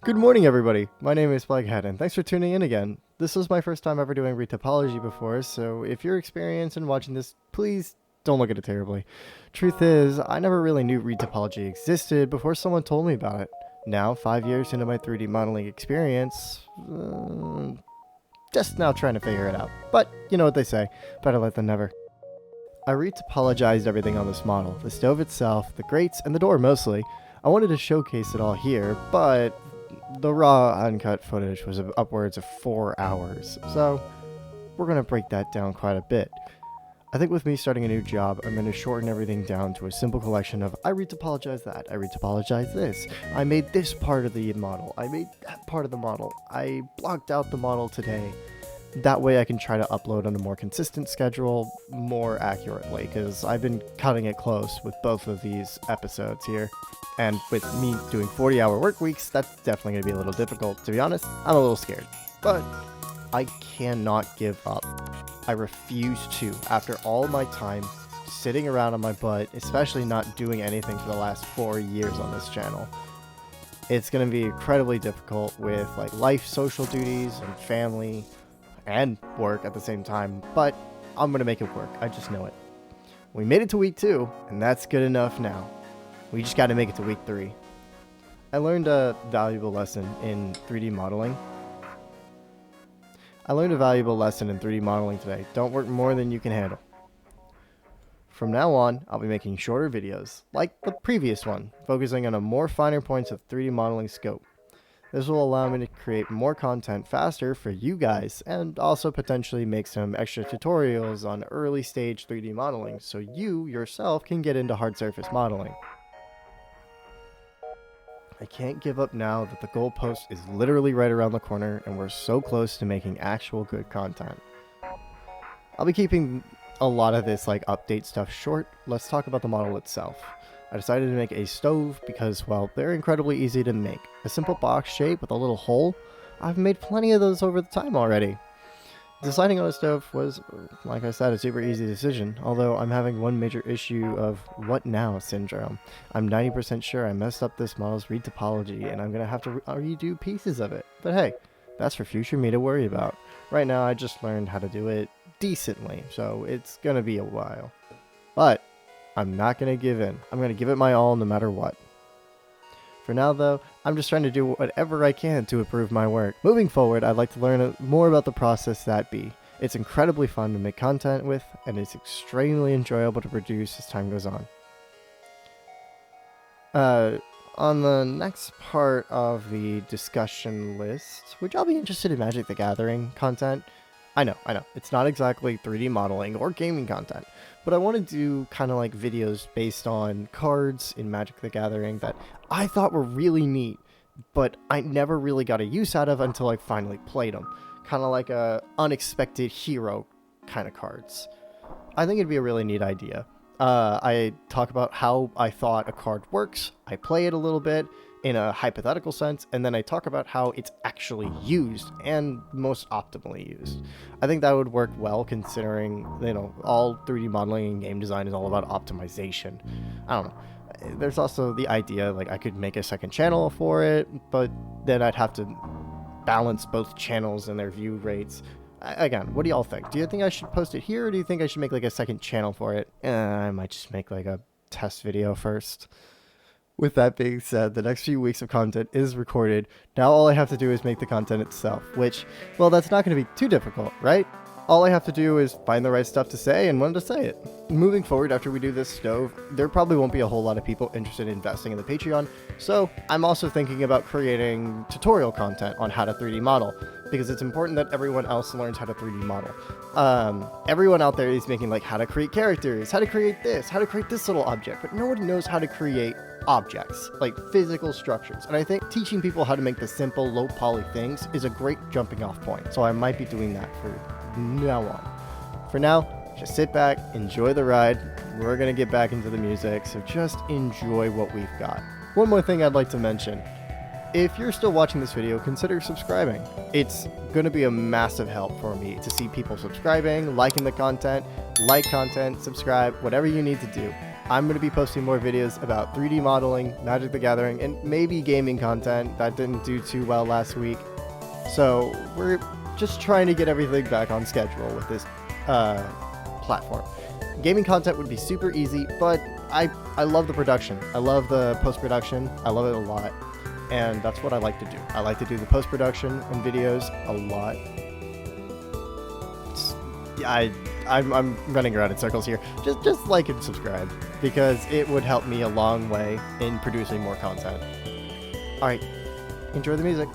Good morning, everybody. My name is Blackhead, and thanks for tuning in again. This was my first time ever doing retopology before, so if you're experienced in watching this, please don't look at it terribly. Truth is, I never really knew retopology existed before someone told me about it. Now, 5 years into my 3D modeling experience, just now trying to figure it out. But you know what they say, better late than never. I retopologized everything on this model, the stove itself, the grates, and the door mostly. I wanted to showcase it all here, but the raw uncut footage was upwards of 4 hours, so we're going to break that down quite a bit. I think with me starting a new job, I'm going to shorten everything down to a simple collection of I retopologized that, I retopologized this, I made this part of the model, I made that part of the model, I blocked out the model today. That way I can try to upload on a more consistent schedule more accurately, because I've been cutting it close with both of these episodes here. And with me doing 40-hour work weeks, that's definitely going to be a little difficult. To be honest, I'm a little scared. But I cannot give up. I refuse to. After all my time sitting around on my butt, especially not doing anything for the last 4 years on this channel, it's going to be incredibly difficult with like life, social duties, and family, and work at the same time. But I'm going to make it work. I just know it. We made it to week 2, and that's good enough now. We just got to make it to week 3. I learned a valuable lesson in 3D modeling. Today. Don't work more than you can handle. From now on, I'll be making shorter videos, like the previous one, focusing on a more finer points of 3D modeling scope. This will allow me to create more content faster for you guys, and also potentially make some extra tutorials on early stage 3D modeling, so you yourself can get into hard surface modeling. I can't give up now that the goalpost is literally right around the corner and we're so close to making actual good content. I'll be keeping a lot of this like update stuff short. Let's talk about the model itself. I decided to make a stove because, well, they're incredibly easy to make. A simple box shape with a little hole. I've made plenty of those over the time already. Deciding on a stove was, like I said, a super easy decision, although I'm having one major issue of what now syndrome. I'm 90% sure I messed up this model's retopology and I'm going to have to redo pieces of it. But hey, that's for future me to worry about. Right now I just learned how to do it decently, so it's going to be a while. But I'm not going to give in. I'm going to give it my all no matter what. For now, though, I'm just trying to do whatever I can to improve my work. Moving forward, I'd like to learn more about the process that be. It's incredibly fun to make content with, and it's extremely enjoyable to produce as time goes on. On the next part of the discussion list, would y'all be interested in Magic the Gathering content? I know, it's not exactly 3D modeling or gaming content, but I want to do kind of like videos based on cards in Magic the Gathering that I thought were really neat, but I never really got a use out of until I finally played them. Kind of like a unexpected hero kind of cards. I think it'd be a really neat idea. I talk about how I thought a card works, I play it a little bit in a hypothetical sense, and then I talk about how it's actually used and most optimally used. I think that would work well considering, you know, all 3D modeling and game design is all about optimization. I don't know. There's also the idea, like, I could make a second channel for it, but then I'd have to balance both channels and their view rates. Again, what do y'all think? Do you think I should post it here, or do you think I should make like a second channel for it? I might just make like a test video first. With that being said, the next few weeks of content is recorded. Now all I have to do is make the content itself, which, well, that's not going to be too difficult, right? All I have to do is find the right stuff to say and when to say it. Moving forward, after we do this stove, there probably won't be a whole lot of people interested in investing in the Patreon, so I'm also thinking about creating tutorial content on how to 3D model, because it's important that everyone else learns how to 3D model. Everyone out there is making like how to create characters, how to create this little object, but nobody knows how to create objects, like physical structures. And I think teaching people how to make the simple, low poly things is a great jumping off point. So I might be doing that for now on. For now, just sit back, enjoy the ride. We're gonna get back into the music, so just enjoy what we've got. One more thing I'd like to mention. If you're still watching this video, consider subscribing. It's going to be a massive help for me to see people subscribing, liking the content, like content, subscribe, whatever you need to do. I'm going to be posting more videos about 3D modeling, Magic the Gathering, and maybe gaming content that didn't do too well last week. So we're just trying to get everything back on schedule with this platform. Gaming content would be super easy, but I love the production. I love the post-production. I love it a lot. And that's what I like to do. I like to do the post-production and videos a lot. I'm running around in circles here. Just like and subscribe, because it would help me a long way in producing more content. Alright, enjoy the music.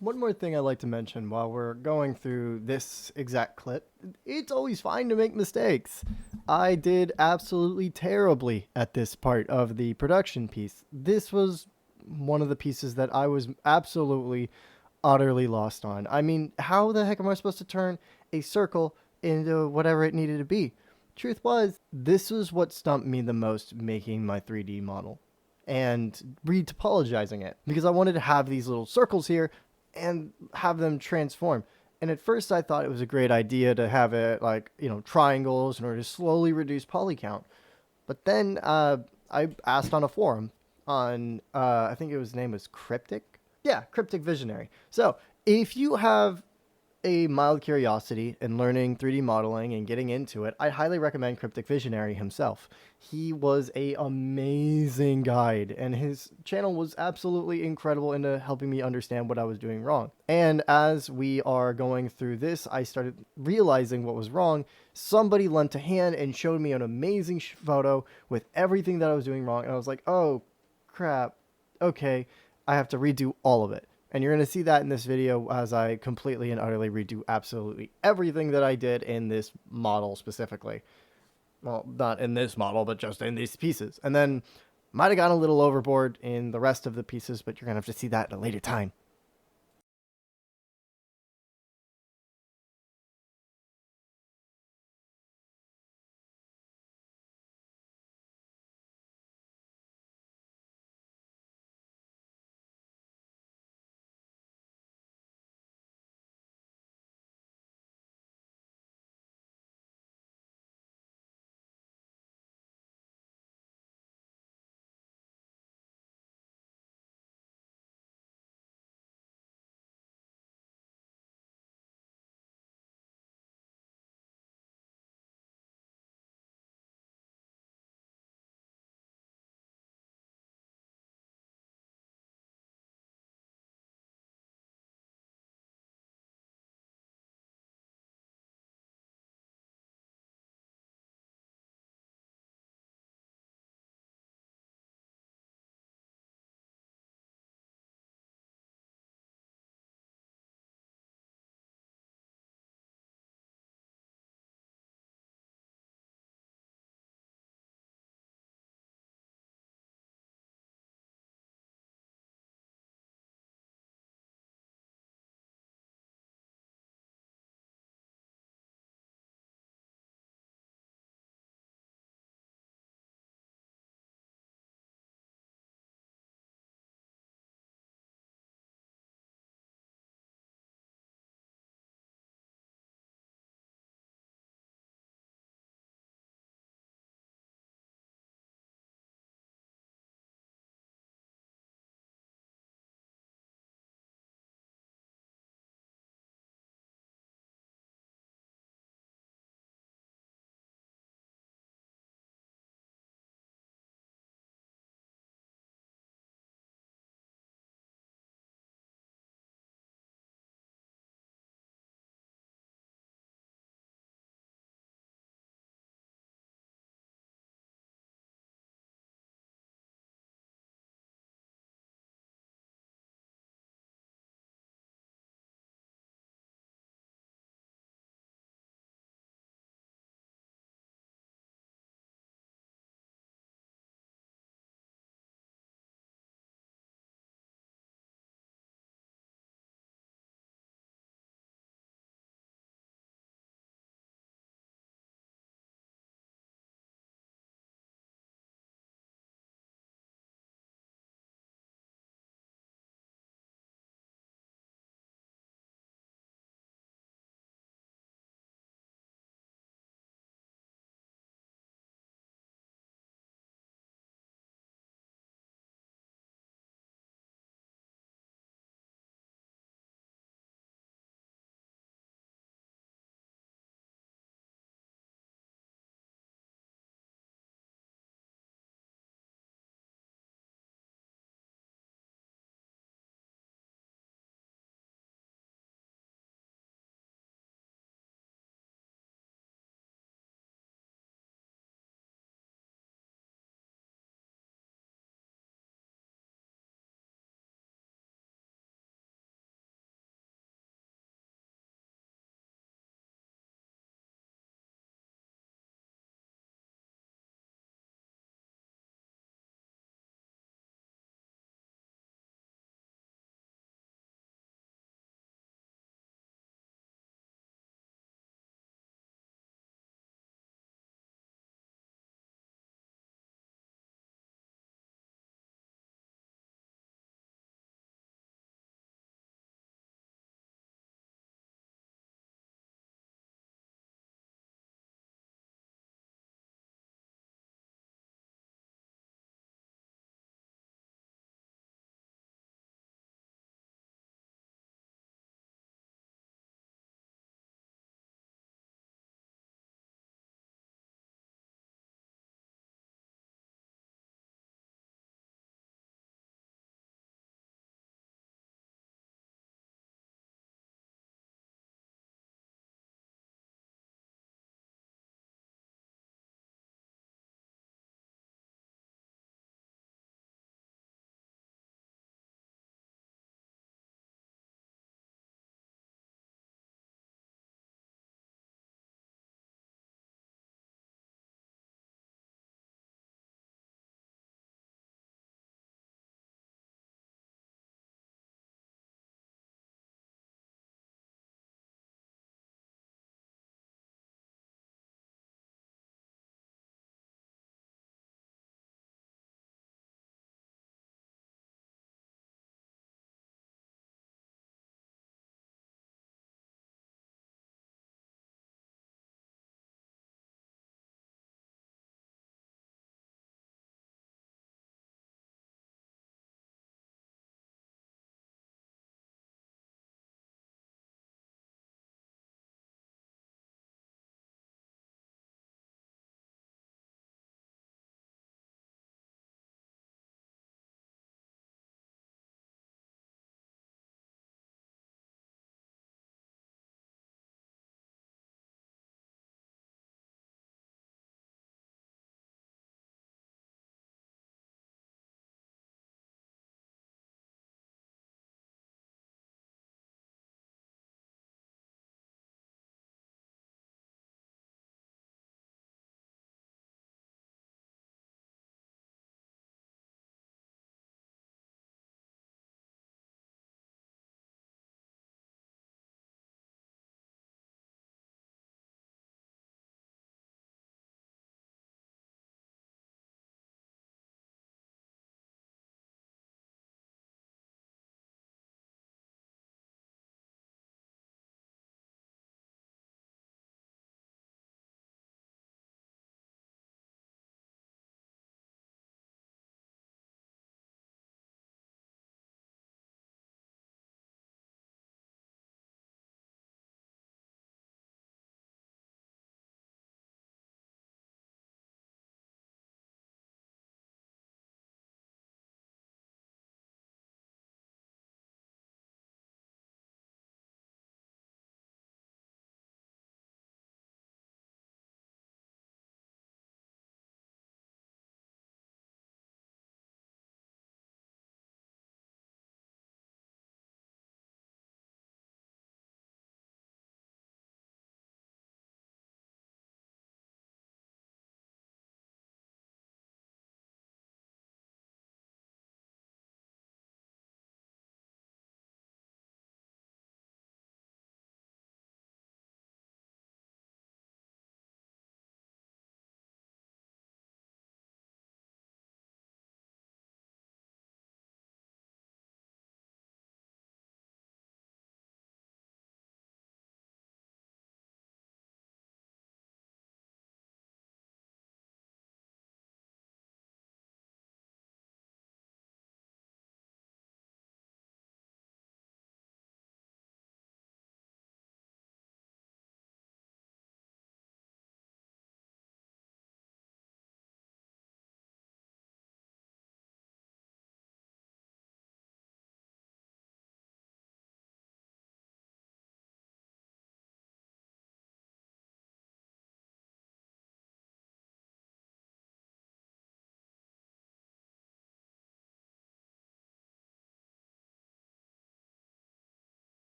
One more thing I'd like to mention while we're going through this exact clip, it's always fine to make mistakes. I did absolutely terribly at this part of the production piece. This was one of the pieces that I was absolutely, utterly lost on. I mean, how the heck am I supposed to turn a circle into whatever it needed to be? Truth was, this was what stumped me the most making my 3D model and retopologizing it because I wanted to have these little circles here and have them transform. And at first I thought it was a great idea to have it like, triangles in order to slowly reduce poly count. But then I asked on a forum on, I think his name was Cryptic. Yeah, Cryptic Visionary. So if you have a mild curiosity in learning 3D modeling and getting into it, I highly recommend Cryptic Visionary himself. He was a amazing guide, and his channel was absolutely incredible into helping me understand what I was doing wrong. And as we are going through this, I started realizing what was wrong. Somebody lent a hand and showed me an amazing photo with everything that I was doing wrong, and I was like, oh crap, okay, I have to redo all of it. And you're going to see that in this video as I completely and utterly redo absolutely everything that I did in this model specifically. Well, not in this model, but just in these pieces. And then might have gone a little overboard in the rest of the pieces, but you're going to have to see that at a later time.